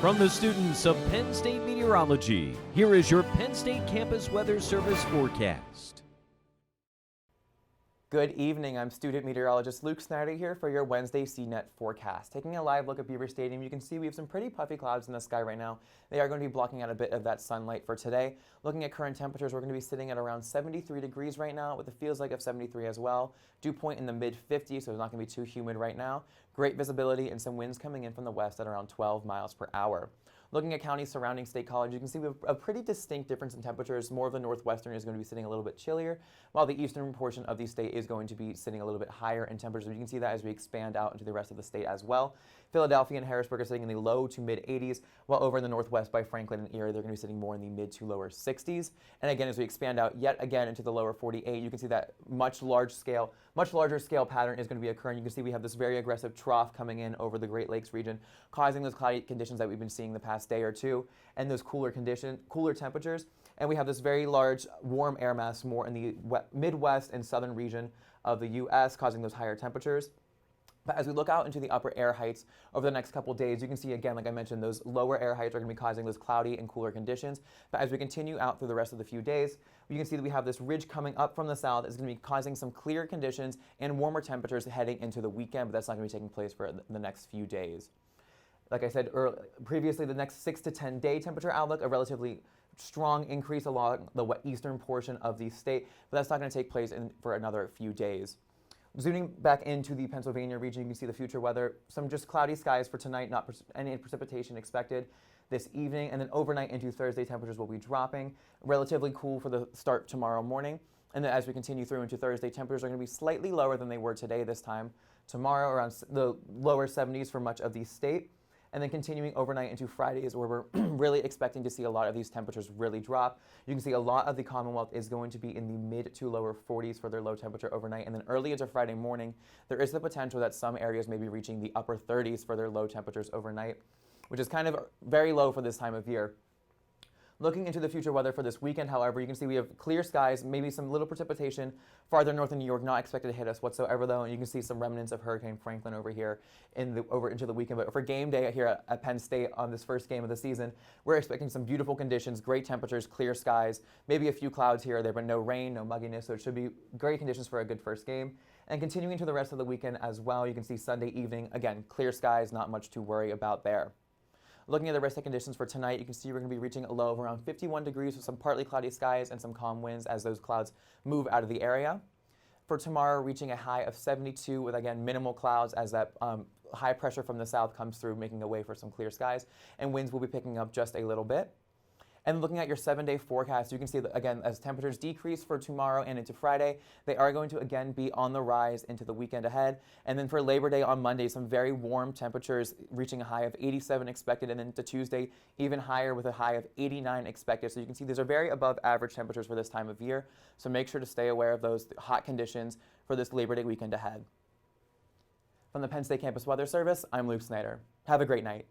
From the students of Penn State Meteorology, here is your Penn State Campus Weather Service forecast. Good evening, I'm student meteorologist Luke Snyder here for your Wednesday CNET forecast. Taking a live look at Beaver Stadium, you can see we have some pretty puffy clouds in the sky right now. They are going to be blocking out a bit of that sunlight for today. Looking at current temperatures, we're going to be sitting at around 73 degrees right now with a feels like of 73 as well. Dew point in the mid-50s, so it's not going to be too humid right now. Great visibility and some winds coming in from the west at around 12 miles per hour. Looking at counties surrounding State College, you can see we have a pretty distinct difference in temperatures. More of the northwestern is going to be sitting a little bit chillier, while the eastern portion of the state is going to be sitting a little bit higher in temperatures. You can see that as we expand out into the rest of the state as well. Philadelphia and Harrisburg are sitting in the low to mid 80s, while over in the northwest by Franklin and Erie, they're going to be sitting more in the mid to lower 60s. And again, as we expand out yet again into the lower 48, you can see that much larger scale pattern is going to be occurring. You can see we have this very aggressive trough coming in over the Great Lakes region, causing those cloudy conditions that we've been seeing the past day or two, and those cooler temperatures. And we have this very large warm air mass more in the Midwest and southern region of the U.S., causing those higher temperatures. But as we look out into the upper air heights over the next couple days, you can see again, like I mentioned, those lower air heights are going to be causing those cloudy and cooler conditions. But as we continue out through the rest of the few days, you can see that we have this ridge coming up from the south. It's going to be causing some clear conditions and warmer temperatures heading into the weekend, but that's not going to be taking place for the next few days. Like I said previously, the next 6 to 10 day temperature outlook, a relatively strong increase along the eastern portion of the state, but that's not going to take place for another few days. Zooming back into the Pennsylvania region, you can see the future weather. Some just cloudy skies for tonight, not any precipitation expected this evening, and then overnight into Thursday, temperatures will be dropping. Relatively cool for the start tomorrow morning. And then as we continue through into Thursday, temperatures are going to be slightly lower than they were today this time tomorrow, around the lower 70s for much of the state. And then continuing overnight into Friday is where we're really expecting to see a lot of these temperatures really drop. You can see a lot of the Commonwealth is going to be in the mid to lower 40s for their low temperature overnight. And then early into Friday morning, there is the potential that some areas may be reaching the upper 30s for their low temperatures overnight, which is kind of very low for this time of year. Looking into the future weather for this weekend, however, you can see we have clear skies, maybe some little precipitation farther north in New York, not expected to hit us whatsoever though, and you can see some remnants of Hurricane Franklin over here over into the weekend. But for game day here at Penn State on this first game of the season, we're expecting some beautiful conditions, great temperatures, clear skies, maybe a few clouds here or there, but no rain, no mugginess, so it should be great conditions for a good first game. And continuing to the rest of the weekend as well, you can see Sunday evening, again, clear skies, not much to worry about there. Looking at the rest of conditions for tonight, you can see we're going to be reaching a low of around 51 degrees with some partly cloudy skies and some calm winds as those clouds move out of the area. For tomorrow, reaching a high of 72 with, again, minimal clouds as that high pressure from the south comes through, making a way for some clear skies, and winds will be picking up just a little bit. And looking at your 7-day forecast, you can see that, again, as temperatures decrease for tomorrow and into Friday, they are going to, again, be on the rise into the weekend ahead. And then for Labor Day on Monday, some very warm temperatures reaching a high of 87 expected, and then to Tuesday, even higher with a high of 89 expected. So you can see these are very above average temperatures for this time of year. So make sure to stay aware of those hot conditions for this Labor Day weekend ahead. From the Penn State Campus Weather Service, I'm Luke Snyder. Have a great night.